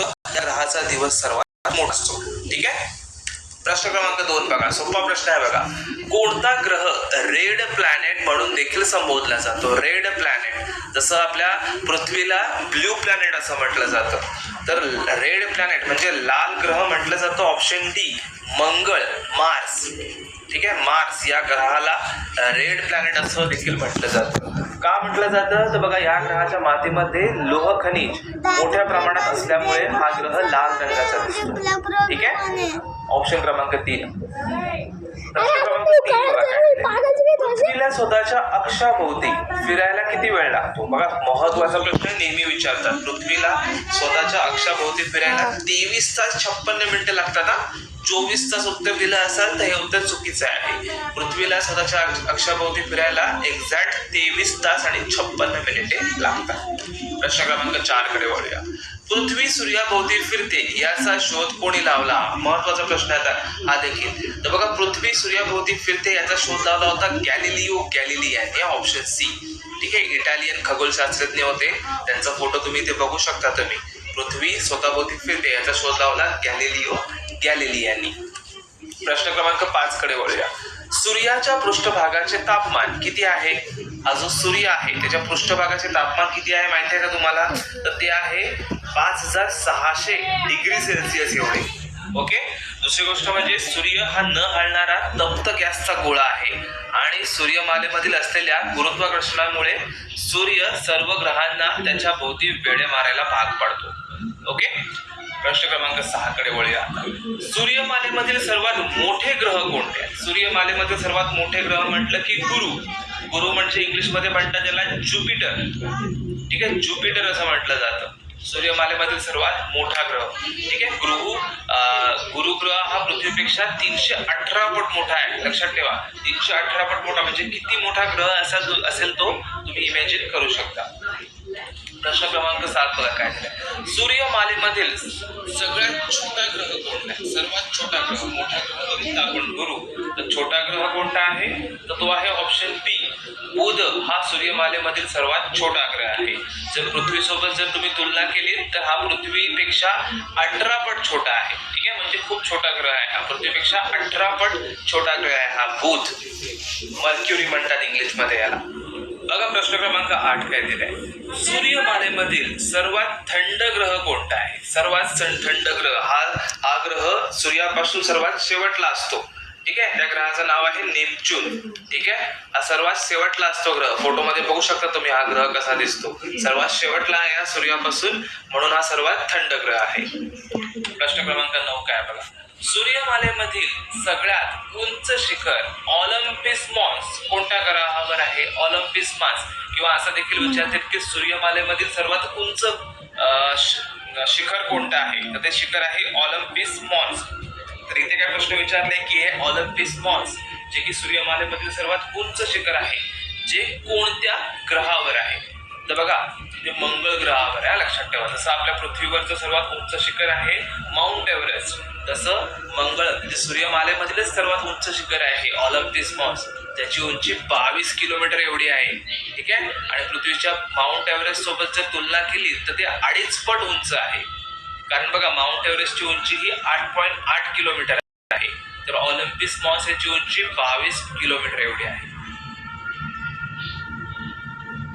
या ग्रहाचा दिवस सर्वात मोठा असतो. ठीक आहे. प्रश्न क्रमांक 2 बघा, सोपा प्रश्न आहे बघा. कोणता ग्रह रेड प्लॅनेट म्हणून देखील संबोधला जातो? रेड प्लॅनेट, जसं आपल्या पृथ्वीला ब्ल्यू प्लॅनेट असं म्हटलं जातं, तर रेड प्लॅनेट म्हणजे लाल ग्रह म्हटलं जातं. ऑप्शन डी मंगळ, मार्स. ठीक आहे, मार्स या ग्रहाला रेड प्लॅनेट असं देखील म्हटलं जातं. का म्हटलं जातं तर बघा, या ग्रहाच्या मातीमध्ये लोह खनिज मोठ्या प्रमाणात असल्यामुळे हा ग्रह लाल रंगाचा दिसतो. ठीक आहे, ऑप्शन क्रमांक 3. प्रश्न क्रमांक 3 बघा, पृथ्वीला स्वतःच्या अक्षाभोवती फिरायला किती वेळ लागतो? बघा, महत्वाचा प्रश्न नेहमी विचारतात. पृथ्वीला स्वतःच्या अक्षाभोवती फिरायला 23 तास 56 मिनिटं लागतात. 24 तास उत्तर दिलं असाल तर हे उत्तर चुकीचं आहे. पृथ्वीला स्वतःच्या अक्षाभोवती फिरायला एक्झॅक्ट 23 तास आणि 56 मिनिटे लागतात. प्रश्न क्रमांक 4 कडे वळूया. पृथ्वी सूर्याभोवती फिरते याचा शोध कोणी लावला? महत्वाचा प्रश्न आहे हा देखील. तर बघा, पृथ्वी सूर्याभोवती फिरते याचा शोध लावला होता गॅलिलिओ गॅलिली यांनी. Option C. ठीक आहे, इटालियन खगोलशास्त्रज्ञ होते, त्यांचा फोटो तुम्ही इथे बघू शकता तुम्ही. पृथ्वी स्वतःभोवती फिरते याचा शोध लावला गॅलिलिओ गॅलिली यांनी. प्रश्न क्रमांक 5 कडे वळूया. सूर्याच्या पृष्ठभागाचे तापमान किती आहे? हा जो सूर्य आहे त्याच्या पृष्ठभागाचे तापमान किती आहे माहिती आहे का तुम्हाला? तर ते आहे 5600 डिग्री सेल्सिअस एवढे. ओके. दुसरी गोष्ट म्हणजे सूर्य हा न हलणारा तप्त गॅसचा गोळा आहे आणि सूर्यमालेमधील असलेल्या गुरुत्वाकर्षणामुळे सूर्य सर्व ग्रहांना त्याच्या भोवती वेढे मारायला भाग पाडतो. ओके. प्रश्न क्रमांक 6 कडे वळूया. सूर्यमालेमधील सर्वात मोठे ग्रह कोणते? सूर्यमालेमधील सर्वात मोठे ग्रह म्हटलं की गुरु म्हणजे इंग्लिशमध्ये म्हणतात त्याला ज्युपिटर. ठीक आहे, ज्युपिटर असं म्हटलं जातं. सूर्यमालेमधील सर्वात मोठा ग्रह. ठीक आहे, गुरु ग्रह हा पृथ्वीपेक्षा 318 पट मोठा आहे. लक्षात ठेवा, 318 पट मोठा म्हणजे किती मोठा ग्रह असेल तो तुम्ही इमॅजिन करू शकता. प्रश्न क्रमांक 7 बघा काय दिलाय. सूर्यमालेमधील सगळ्यात छोटा ग्रह कोणता आहे? सर्वात छोटा ग्रह. मोठा ग्रह बघितला आपण गुरु, तर छोटा ग्रह कोणता आहे? तर तो आहे ऑप्शन बी बुध. हा सूर्यमालेमधील सर्वात छोटा ग्रह आहे. जर पृथ्वीसोबत जर तुम्ही तुलना केली तर हा पृथ्वीपेक्षा 18 पट छोटा आहे. ठीक आहे, म्हणजे खूप छोटा ग्रह आहे हा. पृथ्वीपेक्षा 18 पट छोटा ग्रह आहे हा बुध. मर्क्युरी म्हणतात इंग्लिश मध्ये याला. बघा, प्रश्न क्रमांक 8 काय दिलाय. सूर्यमालेमधील सर्वात थंड ग्रह कोणता आहे? सर्वात थंड ग्रह हा ग्रह सूर्यापासून सर्वात शेवटला असतो. ठीक आहे, त्या ग्रहाचं नाव आहे नेपच्यून. ठीक आहे, हा सर्वात शेवटला असतो ग्रह. फोटोमध्ये बघू शकता तुम्ही हा ग्रह कसा दिसतो. सर्वात शेवटला आहे हा सूर्यापासून, म्हणून हा सर्वात थंड ग्रह आहे. प्रश्न क्रमांक 9 काय बघा. सूर्यमालेमधील सगळ्यात उंच शिखर ऑलिम्पस मॉन्स कोणत्या ग्रहावर आहे? ऑलिम्पस मॉन्स, किंवा असं देखील विचारतात की सूर्यमालेमधील सर्वात उंच शिखर कोणतं आहे? तर ते शिखर आहे ऑलिम्पस मॉन्स. तर इथे काय प्रश्न विचारले की हे ऑलिम्पस मॉन्स जे की सूर्यमालेमधील सर्वात उंच शिखर आहे, जे कोणत्या ग्रहावर आहे? तर बघा, ते मंगळ ग्रहावर आहे. लक्षात ठेवा, जसं आपल्या पृथ्वीवरचं सर्वात उंच शिखर आहे माउंट एव्हरेस्ट, तसं मंगळ म्हणजे सूर्यमालेमधील सर्वात उंच शिखर आहे ऑलिम्पस मॉन्स, त्याची उंची 22 किलोमीटर एवढी आहे. ठीक आहे, आणि पृथ्वीच्या माउंट एव्हरेस्ट सोबत जर तुलना केली तर ते 2.5 पट उंच आहे. कारण बघा, माउंट एव्हरेस्टची उंची ही 8.8 किलोमीटर आहे, तर ऑलिम्पस मॉन्स याची उंची 22 किलोमीटर एवढी आहे.